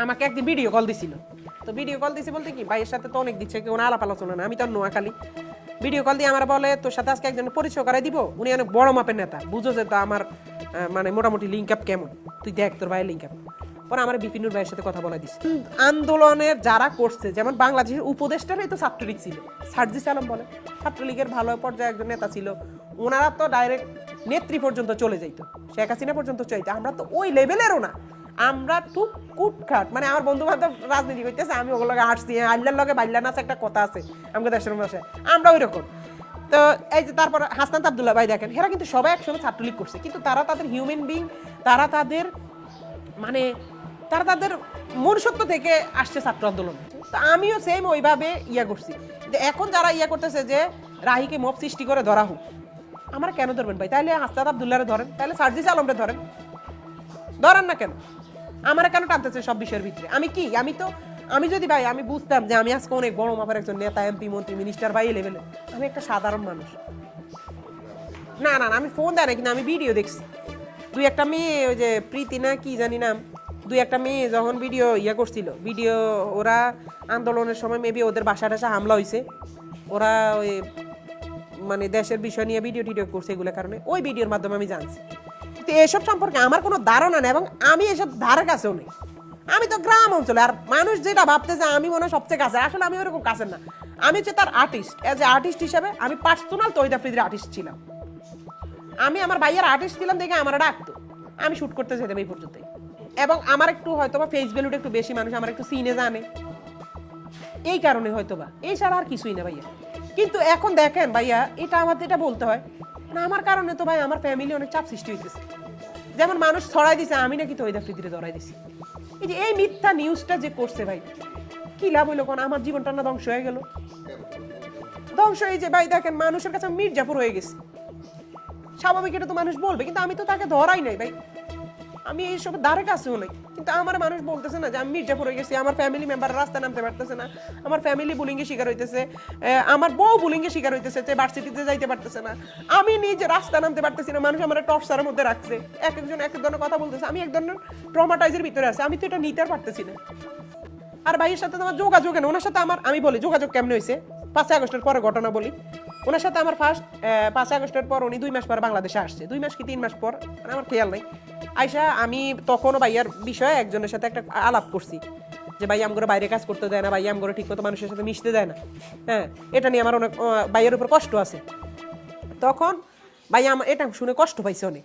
আমাকে একদিন video call দিছিল। তো ভিডিও কল দিছে বলতে কি ভাইয়ের সাথে তো অনেক দিচ্ছে কেউ আলাপ আলোচনা না, আমি তো নোয়াখালী। ভিডিও কল দিয়ে আমার বলে তোর সাথে আজকে একজন পরিচয় করাই দিব, উনি অনেক বড় মাপের নেতা, বুঝো যে তো আমার মানে মোটামুটি লিঙ্ক আপ কেমন, তুই দেখ তোর ভাইয়ের লিঙ্ক আপ। পরে আমার বিপিনুর ভাইয়ের সাথে কথা বলা দিচ্ছে। আন্দোলনের যারা করছে, যেমন বাংলাদেশের উপদেষ্টারাই তো ছাত্রলীগ ছিল, সার্জিস আলম বলে ছাত্রলীগের ভালো পর্যায়ে একজন নেতা ছিল, ওনারা তো ডাইরেক্ট নেত্রী পর্যন্ত চলে যাইতো, শেখ হাসিনা পর্যন্ত চাইতো। আমরা তো ওই লেভেলেরও না, আমরা টুক কুটখাট, মানে আমার বন্ধু বান্ধব রাজনীতি করতেছে, আমি ওগুলোকে হাঁটছি, আল্লাহর লগে বাইল্লা নাচ একটা কথা আছে আমাকে দেশের মাসে, আমরা ওই রকম। তো এই যে তারপর হাসনাত আব্দুল্লাহ ভাই দেখেন, এরা কিন্তু সবাই একসঙ্গে ছাত্রলীগ করছে, কিন্তু তারা তাদের হিউম্যান বিং, তারা তাদের মানে তারা তাদের মনুষ্যত্ব থেকে আসছে ছাত্র আন্দোলন। তো আমিও সেম ওইভাবে ইয়া করছি। এখন যারা ইয়া করতেছে যে রাহিকে মব সৃষ্টি করে ধরা হোক, আমার কেন ধরবেন ভাই? তাহলে হাসনাত আব্দুল্লাহরে ধরেন, তাহলে সার্জিস আলমরে ধরেন, ধরেন না কেন? আমার কেন টানতেছে সব বিষয়ের ভিতরে? আমি কি, আমি যদি ভাই আমি বুঝতাম যে আমি আজকে অনেক বড় মাপের একজন নেতা, এমপি, মন্ত্রী, মিনিস্টার ভাই লেভেলে, আমি একটা সাধারণ মানুষ। না না না, আমি ফোন দেয় না, কিন্তু আমি ভিডিও দেখছি। দুই একটা মেয়ে, ওই যে প্রীতি না কি জানি নাম, দুই একটা মেয়ে যখন ভিডিও ইয়া করছিল, ভিডিও ওরা আন্দোলনের সময় মেবি ওদের বাসা টাসা হামলা হয়েছে, ওরা ওই মানে দেশের বিষয় নিয়ে ভিডিও টিডিও করছে, এগুলোর কারণে ওই ভিডিওর মাধ্যমে আমি জানছি। তো এসব সম্পর্কে আমার কোনো ধারণা নেই, এবং আমি এসব ধারের কাছেও নেই। আমি তো গ্রাম অঞ্চলে, আর মানুষ যেটা ভাবতেছে আমি মনে হয় সবচেয়ে কাছে, আসলে আমি ওরকম কাছের না। আমি হচ্ছে তার আর্টিস্ট, অ্যাজ এ আর্টিস্ট হিসাবে আমি পার্সোনাল তহিদ আফ্রিদির আর্টিস্ট ছিলাম। আমি আমার ভাইয়ের আর্টিস্ট ছিলাম দেখে আমার ডাকতো, আমি শুট করতে যেতাম এই পর্যন্তই। এবং আমার একটু হয়তো বা ফেস ভ্যালুটা একটু বেশি, মানুষ আমার একটু সিনে জানে, এই কারণে হয়তো বা, এই ছাড়া আর কিছুই না ভাইয়া। কিন্তু এখন দেখেন ভাইয়া, এটা আমার যেটা বলতে হয় না, আমার কারণে তো ভাই আমার ফ্যামিলি অনেক চাপ সৃষ্টি হইতেছে। যেমন মানুষ ছড়াই দিছে আমি নাকি তহিদ আফ্রিদিরে ধরাই দিছি, এই যে এই মিথ্যা নিউজটা যে করছে ভাই, কি লাভ হইলো কোন? আমার জীবনটা না ধ্বংস হয়ে গেল? ধ্বংস এই যে ভাই দেখেন, মানুষের কাছে মির্জাপুর হয়ে গেছে, স্বাভাবিক, এটা তো মানুষ বলবে, কিন্তু আমি তো তাকে ধরাই নাই ভাই, আমি এইসব ধারে কাছেও নাই। কিন্তু আমার মানুষ বলতেছে না যে আমি মির্জাপুর হয়ে গেছি, আমার ফ্যামিলি মেম্বার রাস্তা নামতে পারতেছে না, আমার ফ্যামিলি বুলিংয়ে শিকার হইতেছে, আমার বউ বুলিংয়ে শিকার হইতেছে, ভার্সিটিতে যাইতে পারতেছে না, আমি নিজে রাস্তা নামতে পারতেছি না, মানুষ আমার টর্চারের মধ্যে রাখছে, এক একজন এক এক ধরনের কথা বলতেছে, আমি এক ধরনের ট্রমাটাইজের ভিতরে আছে, আমি তো এটা নিতে পারতেছি না। আর ভাইয়ের সাথে আমার যোগাযোগ নেই, ওনার সাথে আমি বলি যোগাযোগ কেমনে হয়েছে, 5 আগস্টের পরে ঘটনা বলি। ওনার সাথে আমার ফার্স্ট 5 আগস্টের পর উনি 2 মাস পর বাংলাদেশে আসছে, 2 মাস কি 3 মাস পর, মানে আমার খেয়াল নাই। আইসা আমি তখনও ভাইয়ার বিষয়ে একজনের সাথে একটা আলাপ করছি যে ভাই আমগরে বাইরে কাজ করতে দেয় না, ভাই আমগরে ঠিক মতো মানুষের সাথে মিশতে দেয় না, হ্যাঁ, এটা নিয়ে আমার অনেক ভাইয়ের উপর কষ্ট আছে। তখন ভাই আমার এটা শুনে কষ্ট পাইছে অনেক।